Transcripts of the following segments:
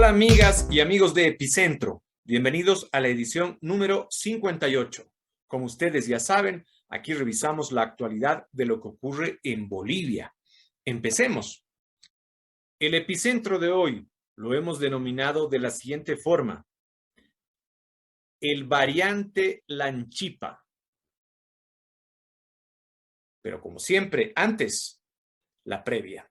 Hola amigas y amigos de Epicentro, bienvenidos a la edición número 58. Como ustedes ya saben, aquí revisamos la actualidad de lo que ocurre en Bolivia. Empecemos. El epicentro de hoy lo hemos denominado de la siguiente forma: el variante Lanchipa. Pero como siempre, antes, la previa.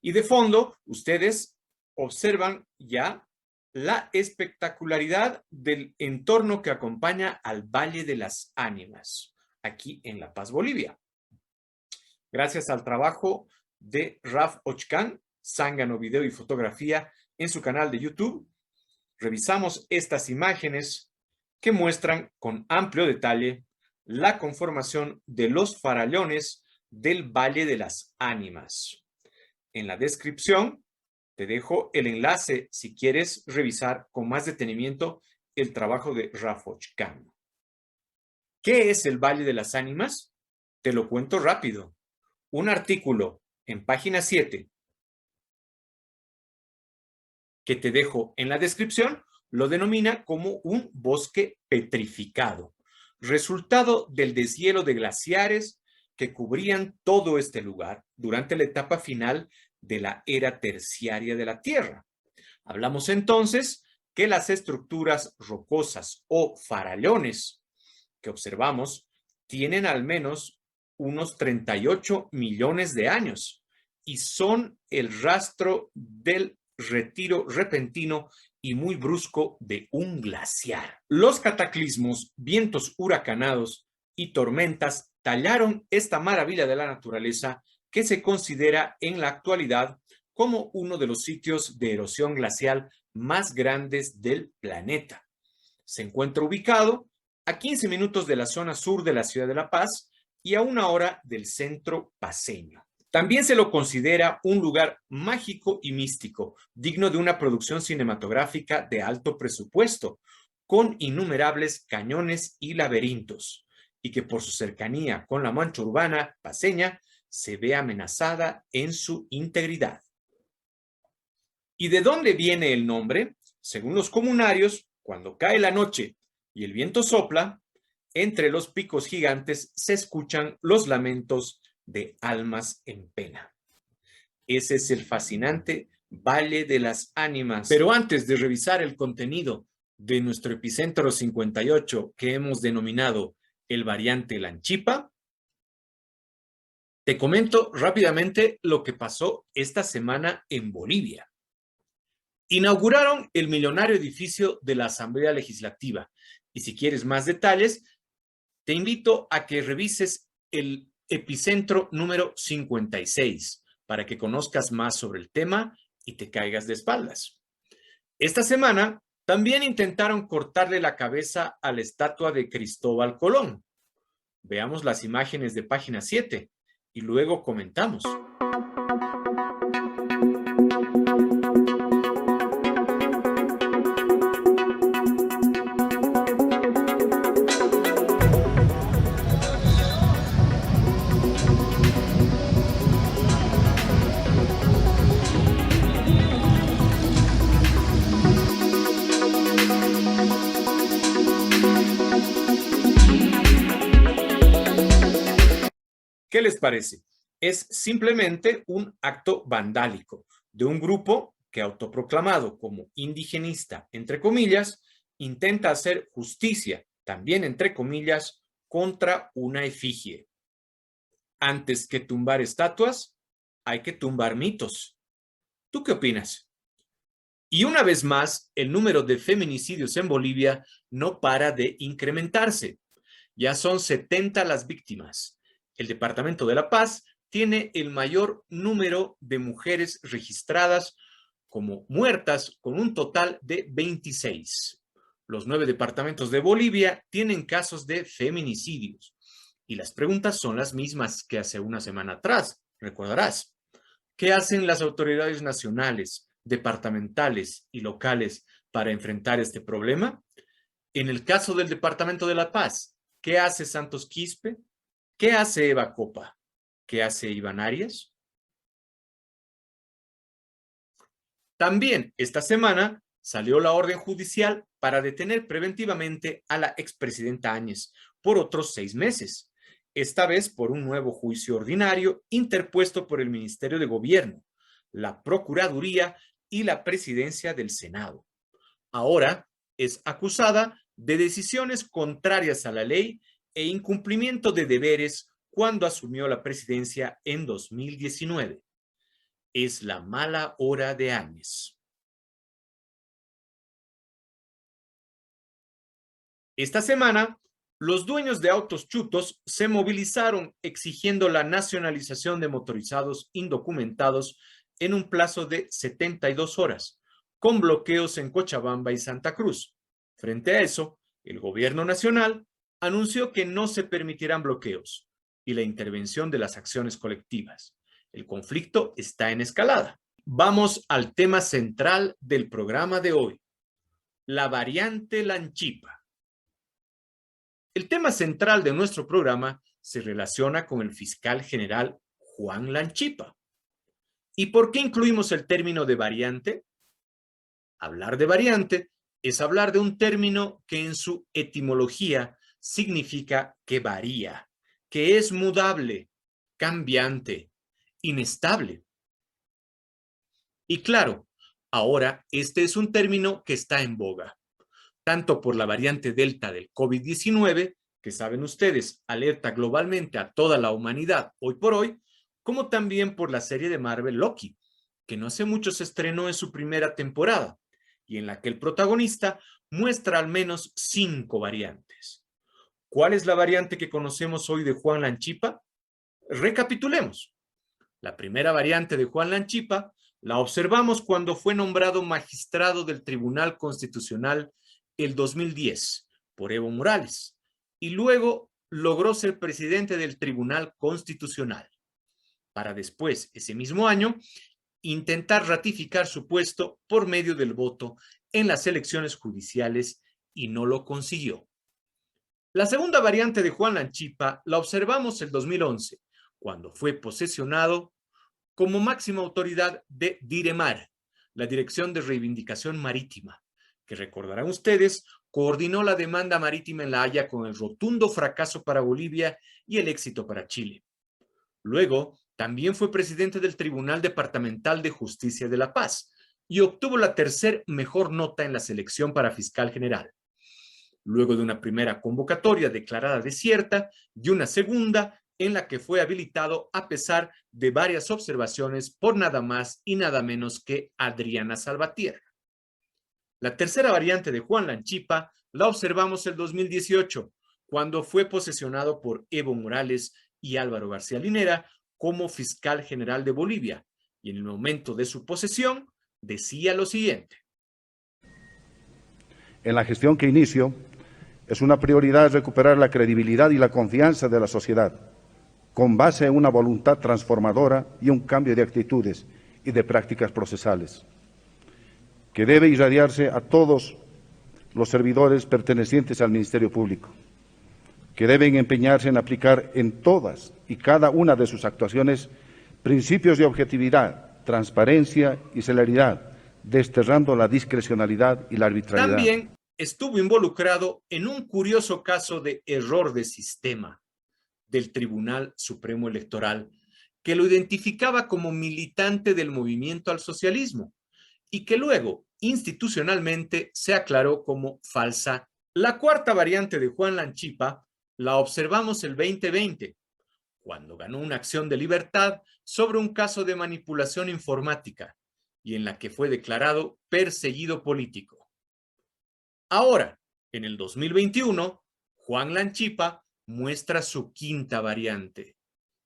Y de fondo, ustedes observan ya la espectacularidad del entorno que acompaña al Valle de las Ánimas, aquí en La Paz, Bolivia. Gracias al trabajo de Raf Ochcan, Zángano Video y Fotografía, en su canal de YouTube, revisamos estas imágenes que muestran con amplio detalle la conformación de los farallones del Valle de las Ánimas. En la descripción te dejo el enlace si quieres revisar con más detenimiento el trabajo de Raf Ochcan. ¿Qué es el Valle de las Ánimas? Te lo cuento rápido. Un artículo en página 7 que te dejo en la descripción lo denomina como un bosque petrificado, resultado del deshielo de glaciares que cubrían todo este lugar durante la etapa final de la era terciaria de la Tierra. Hablamos entonces que las estructuras rocosas o farallones que observamos tienen al menos unos 38 millones de años y son el rastro del retiro repentino y muy brusco de un glaciar. Los cataclismos, vientos huracanados y tormentas tallaron esta maravilla de la naturaleza que se considera en la actualidad como uno de los sitios de erosión glacial más grandes del planeta. Se encuentra ubicado a 15 minutos de la zona sur de la ciudad de La Paz y a 1 hora del centro paceño. También se lo considera un lugar mágico y místico, digno de una producción cinematográfica de alto presupuesto, con innumerables cañones y laberintos, y que por su cercanía con la mancha urbana paceña se ve amenazada en su integridad. ¿Y de dónde viene el nombre? Según los comunarios, cuando cae la noche y el viento sopla, entre los picos gigantes se escuchan los lamentos de almas en pena. Ese es el fascinante Valle de las Ánimas. Pero antes de revisar el contenido de nuestro epicentro 58 que hemos denominado el variante Lanchipa, te comento rápidamente lo que pasó esta semana en Bolivia. Inauguraron el millonario edificio de la Asamblea Legislativa. Y si quieres más detalles, te invito a que revises el epicentro número 56 para que conozcas más sobre el tema y te caigas de espaldas. Esta semana también intentaron cortarle la cabeza a la estatua de Cristóbal Colón. Veamos las imágenes de página 7 y luego comentamos. ¿Qué les parece? Es simplemente un acto vandálico de un grupo que, autoproclamado como indigenista, entre comillas, intenta hacer justicia, también entre comillas, contra una efigie. Antes que tumbar estatuas, hay que tumbar mitos. ¿Tú qué opinas? Y una vez más, el número de feminicidios en Bolivia no para de incrementarse. Ya son 70 las víctimas. El Departamento de La Paz tiene el mayor número de mujeres registradas como muertas, con un total de 26. Los 9 departamentos de Bolivia tienen casos de feminicidios. Y las preguntas son las mismas que hace una semana atrás, recordarás. ¿Qué hacen las autoridades nacionales, departamentales y locales para enfrentar este problema? En el caso del Departamento de La Paz, ¿qué hace Santos Quispe? ¿Qué hace Eva Copa? ¿Qué hace Iván Arias? También esta semana salió la orden judicial para detener preventivamente a la expresidenta Áñez por otros 6 meses, esta vez por un nuevo juicio ordinario interpuesto por el Ministerio de Gobierno, la Procuraduría y la Presidencia del Senado. Ahora es acusada de decisiones contrarias a la ley e incumplimiento de deberes cuando asumió la presidencia en 2019. Es la mala hora de Áñez. Esta semana, los dueños de autos chutos se movilizaron exigiendo la nacionalización de motorizados indocumentados en un plazo de 72 horas, con bloqueos en Cochabamba y Santa Cruz. Frente a eso, el gobierno nacional anunció que no se permitirán bloqueos y la intervención de las acciones colectivas. El conflicto está en escalada. Vamos al tema central del programa de hoy, la variante Lanchipa. El tema central de nuestro programa se relaciona con el fiscal general Juan Lanchipa. ¿Y por qué incluimos el término de variante? Hablar de variante es hablar de un término que en su etimología significa que varía, que es mudable, cambiante, inestable. Y claro, ahora este es un término que está en boga, tanto por la variante Delta del COVID-19, que saben ustedes, alerta globalmente a toda la humanidad hoy por hoy, como también por la serie de Marvel Loki, que no hace mucho se estrenó en su primera temporada y en la que el protagonista muestra al menos 5 variantes. ¿Cuál es la variante que conocemos hoy de Juan Lanchipa? Recapitulemos. La primera variante de Juan Lanchipa la observamos cuando fue nombrado magistrado del Tribunal Constitucional el 2010 por Evo Morales y luego logró ser presidente del Tribunal Constitucional para después, ese mismo año, intentar ratificar su puesto por medio del voto en las elecciones judiciales y no lo consiguió. La segunda variante de Juan Lanchipa la observamos el 2011, cuando fue posesionado como máxima autoridad de DIREMAR, la Dirección de Reivindicación Marítima, que recordarán ustedes, coordinó la demanda marítima en La Haya con el rotundo fracaso para Bolivia y el éxito para Chile. Luego, también fue presidente del Tribunal Departamental de Justicia de La Paz y obtuvo la tercer mejor nota en la selección para fiscal general. Luego de una primera convocatoria declarada desierta y una segunda en la que fue habilitado a pesar de varias observaciones por nada más y nada menos que Adriana Salvatierra. La tercera variante de Juan Lanchipa la observamos el 2018, cuando fue posesionado por Evo Morales y Álvaro García Linera como fiscal general de Bolivia, y en el momento de su posesión decía lo siguiente. En la gestión que inicio, es una prioridad recuperar la credibilidad y la confianza de la sociedad, con base en una voluntad transformadora y un cambio de actitudes y de prácticas procesales, que debe irradiarse a todos los servidores pertenecientes al Ministerio Público, que deben empeñarse en aplicar en todas y cada una de sus actuaciones principios de objetividad, transparencia y celeridad, desterrando la discrecionalidad y la arbitrariedad. También estuvo involucrado en un curioso caso de error de sistema del Tribunal Supremo Electoral, que lo identificaba como militante del movimiento al socialismo y que luego institucionalmente se aclaró como falsa. La cuarta variante de Juan Lanchipa la observamos el 2020, cuando ganó una acción de libertad sobre un caso de manipulación informática y en la que fue declarado perseguido político. Ahora, en el 2021, Juan Lanchipa muestra su quinta variante,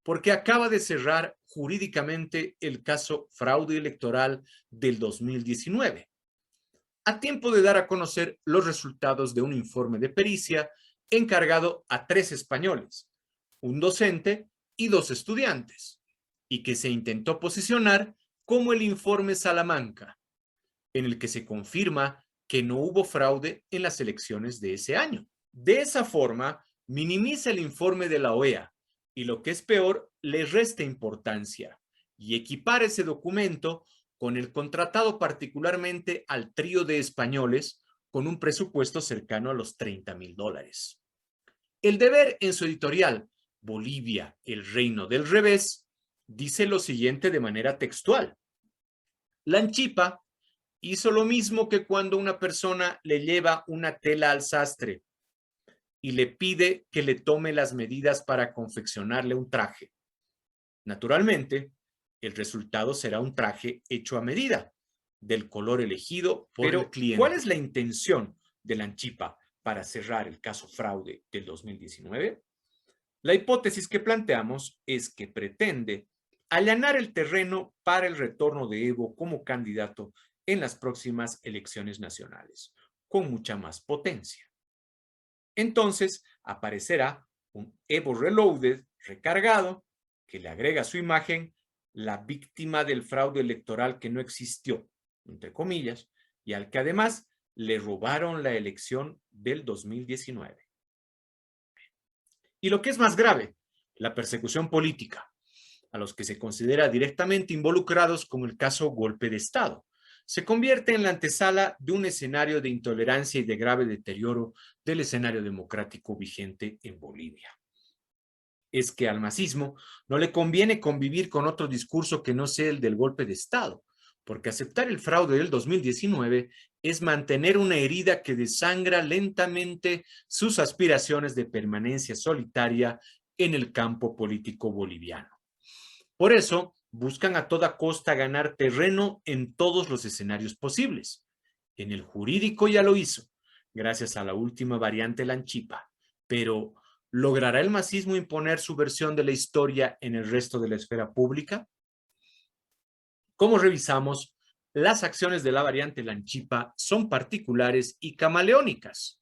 porque acaba de cerrar jurídicamente el caso fraude electoral del 2019, a tiempo de dar a conocer los resultados de un informe de pericia encargado a 3 españoles, un docente y 2 estudiantes, y que se intentó posicionar como el informe Salamanca, en el que se confirma que no hubo fraude en las elecciones de ese año. De esa forma, minimiza el informe de la OEA y, lo que es peor, le resta importancia y equipara ese documento con el contratado particularmente al trío de españoles con un presupuesto cercano a los $30,000. El Deber, en su editorial Bolivia, el reino del revés, dice lo siguiente de manera textual. Lanchipa hizo lo mismo que cuando una persona le lleva una tela al sastre y le pide que le tome las medidas para confeccionarle un traje. Naturalmente, el resultado será un traje hecho a medida, del color elegido por el cliente. ¿Cuál es la intención de Lanchipa para cerrar el caso fraude del 2019? La hipótesis que planteamos es que pretende allanar el terreno para el retorno de Evo como candidato en las próximas elecciones nacionales, con mucha más potencia. Entonces aparecerá un Evo Reloaded recargado que le agrega a su imagen la víctima del fraude electoral que no existió, entre comillas, y al que además le robaron la elección del 2019. Y lo que es más grave, la persecución política, a los que se considera directamente involucrados con el caso golpe de Estado, se convierte en la antesala de un escenario de intolerancia y de grave deterioro del escenario democrático vigente en Bolivia. Es que al masismo no le conviene convivir con otro discurso que no sea el del golpe de Estado, porque aceptar el fraude del 2019 es mantener una herida que desangra lentamente sus aspiraciones de permanencia solitaria en el campo político boliviano. Por eso, buscan a toda costa ganar terreno en todos los escenarios posibles. En el jurídico ya lo hizo, gracias a la última variante Lanchipa, pero ¿logrará el masismo imponer su versión de la historia en el resto de la esfera pública? Como revisamos, las acciones de la variante Lanchipa son particulares y camaleónicas.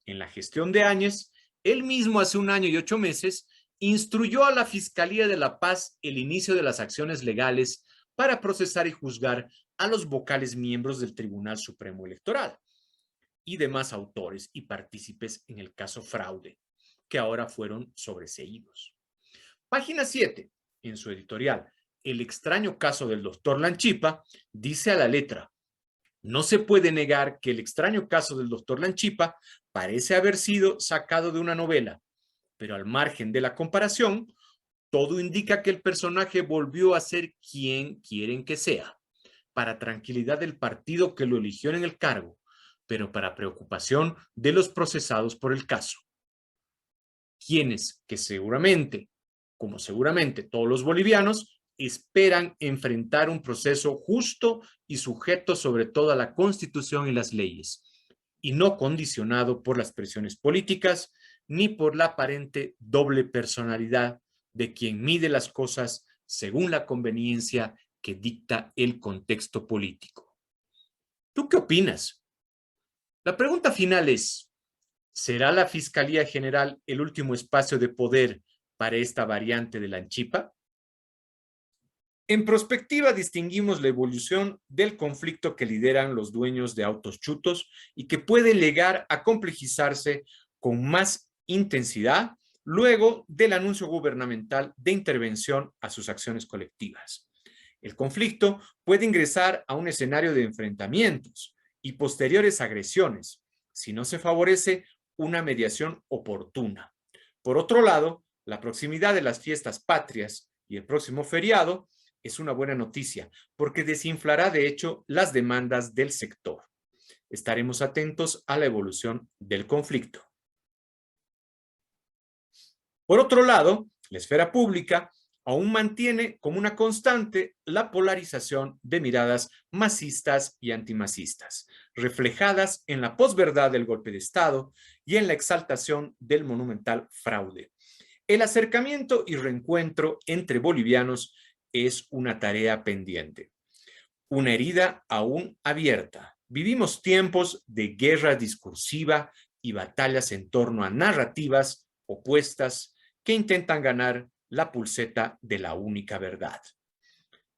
En la gestión de Áñez, él mismo hace 1 año y 8 meses instruyó a la Fiscalía de La Paz el inicio de las acciones legales para procesar y juzgar a los vocales miembros del Tribunal Supremo Electoral y demás autores y partícipes en el caso fraude, que ahora fueron sobreseídos. Página 7, en su editorial, El extraño caso del doctor Lanchipa, dice a la letra: no se puede negar que el extraño caso del doctor Lanchipa parece haber sido sacado de una novela, pero al margen de la comparación, todo indica que el personaje volvió a ser quien quieren que sea, para tranquilidad del partido que lo eligió en el cargo, pero para preocupación de los procesados por el caso. Quienes que seguramente, como seguramente todos los bolivianos, esperan enfrentar un proceso justo y sujeto sobre todo a la Constitución y las leyes, y no condicionado por las presiones políticas ni por la aparente doble personalidad de quien mide las cosas según la conveniencia que dicta el contexto político. ¿Tú qué opinas? La pregunta final es: ¿será la Fiscalía General el último espacio de poder para esta variante de Lanchipa? En prospectiva distinguimos la evolución del conflicto que lideran los dueños de autos chutos y que puede llegar a complejizarse con más intensidad luego del anuncio gubernamental de intervención a sus acciones colectivas. El conflicto puede ingresar a un escenario de enfrentamientos y posteriores agresiones si no se favorece una mediación oportuna. Por otro lado, la proximidad de las fiestas patrias y el próximo feriado es una buena noticia, porque desinflará de hecho las demandas del sector. Estaremos atentos a la evolución del conflicto. Por otro lado, la esfera pública aún mantiene como una constante la polarización de miradas masistas y antimasistas, reflejadas en la posverdad del golpe de Estado y en la exaltación del monumental fraude. El acercamiento y reencuentro entre bolivianos es una tarea pendiente, una herida aún abierta. Vivimos tiempos de guerra discursiva y batallas en torno a narrativas opuestas que intentan ganar la pulseta de la única verdad.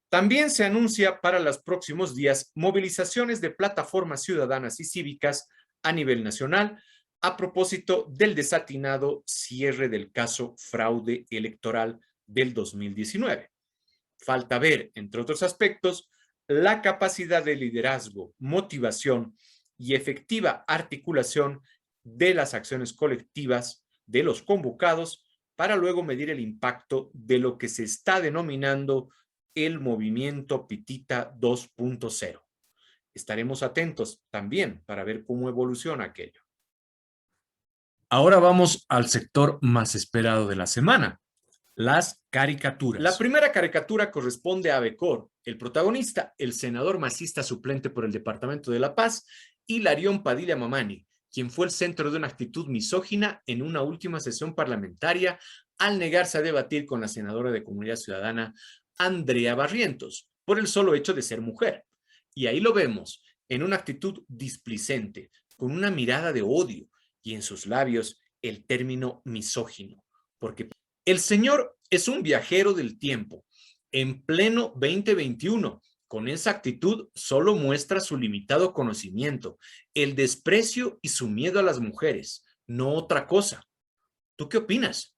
También se anuncia para los próximos días movilizaciones de plataformas ciudadanas y cívicas a nivel nacional a propósito del desatinado cierre del caso fraude electoral del 2019. Falta ver, entre otros aspectos, la capacidad de liderazgo, motivación y efectiva articulación de las acciones colectivas de los convocados para luego medir el impacto de lo que se está denominando el movimiento Pitita 2.0. Estaremos atentos también para ver cómo evoluciona aquello. Ahora vamos al sector más esperado de la semana, las caricaturas. La primera caricatura corresponde a Becor, el protagonista, el senador masista suplente por el Departamento de La Paz, Hilarión Padilla Mamani, quien fue el centro de una actitud misógina en una última sesión parlamentaria al negarse a debatir con la senadora de Comunidad Ciudadana, Andrea Barrientos, por el solo hecho de ser mujer. Y ahí lo vemos, en una actitud displicente, con una mirada de odio y en sus labios el término misógino, porque el señor es un viajero del tiempo, en pleno 2021. Con esa actitud solo muestra su limitado conocimiento, el desprecio y su miedo a las mujeres, no otra cosa. ¿Tú qué opinas?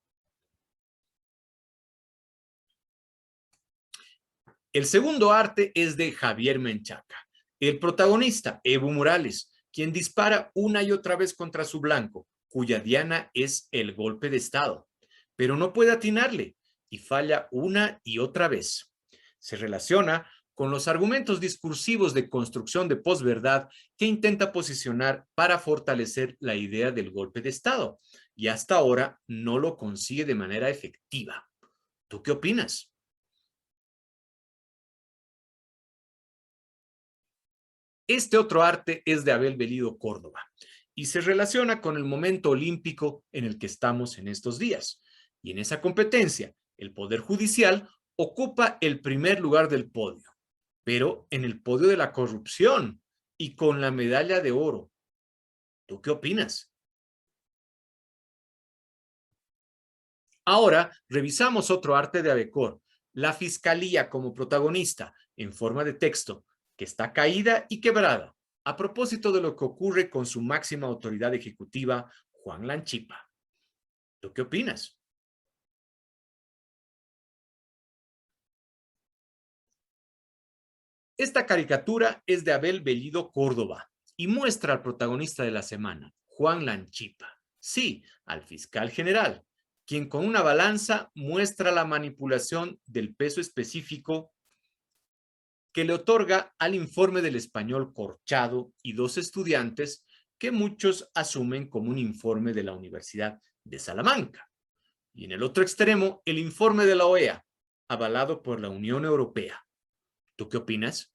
El segundo arte es de Javier Menchaca, el protagonista, Evo Morales, quien dispara una y otra vez contra su blanco, cuya diana es el golpe de Estado, pero no puede atinarle y falla una y otra vez. Se relaciona con los argumentos discursivos de construcción de posverdad que intenta posicionar para fortalecer la idea del golpe de Estado, y hasta ahora no lo consigue de manera efectiva. ¿Tú qué opinas? Este otro arte es de Abel Bellido Córdoba y se relaciona con el momento olímpico en el que estamos en estos días. Y en esa competencia, el Poder Judicial ocupa el primer lugar del podio, pero en el podio de la corrupción y con la medalla de oro. ¿Tú qué opinas? Ahora revisamos otro arte de Abecor, la Fiscalía como protagonista en forma de texto, que está caída y quebrada, a propósito de lo que ocurre con su máxima autoridad ejecutiva, Juan Lanchipa. ¿Tú qué opinas? Esta caricatura es de Abel Bellido Córdoba y muestra al protagonista de la semana, Juan Lanchipa. Sí, al fiscal general, quien con una balanza muestra la manipulación del peso específico que le otorga al informe del español Corchado y dos estudiantes que muchos asumen como un informe de la Universidad de Salamanca. Y en el otro extremo, el informe de la OEA, avalado por la Unión Europea. ¿Tú qué opinas?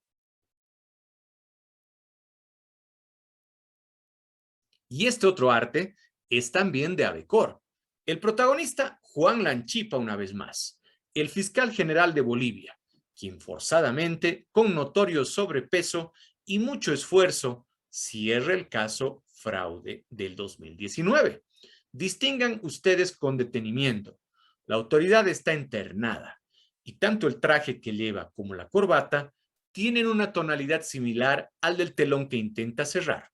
Y este otro arte es también de Abecor. El protagonista, Juan Lanchipa, una vez más, el fiscal general de Bolivia, quien forzadamente, con notorio sobrepeso y mucho esfuerzo, cierra el caso fraude del 2019. Distingan ustedes con detenimiento. La autoridad está internada y tanto el traje que lleva como la corbata tienen una tonalidad similar al del telón que intenta cerrar.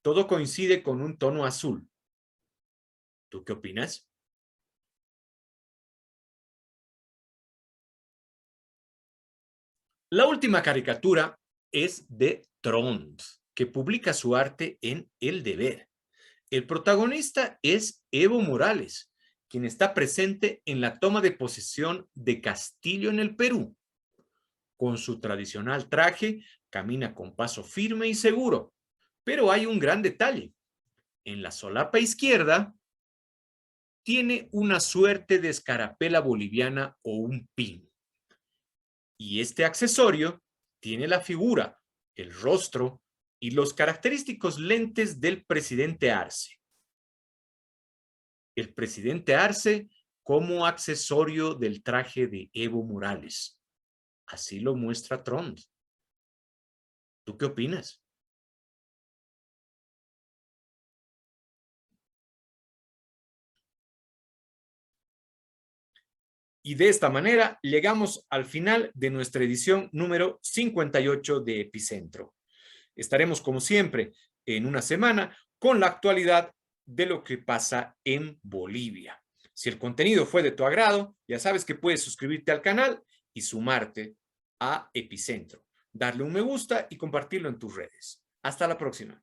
Todo coincide con un tono azul. ¿Tú qué opinas? La última caricatura es de Trond, que publica su arte en El Deber. El protagonista es Evo Morales, quien está presente en la toma de posesión de Castillo en el Perú. Con su tradicional traje, camina con paso firme y seguro, pero hay un gran detalle. En la solapa izquierda tiene una suerte de escarapela boliviana o un pin. Y este accesorio tiene la figura, el rostro y los característicos lentes del presidente Arce. El presidente Arce como accesorio del traje de Evo Morales. Así lo muestra Trond. ¿Tú qué opinas? Y de esta manera llegamos al final de nuestra edición número 58 de Epicentro. Estaremos, como siempre, en una semana con la actualidad de lo que pasa en Bolivia. Si el contenido fue de tu agrado, ya sabes que puedes suscribirte al canal y sumarte a Epicentro. darle un me gusta y compartirlo en tus redes. Hasta la próxima.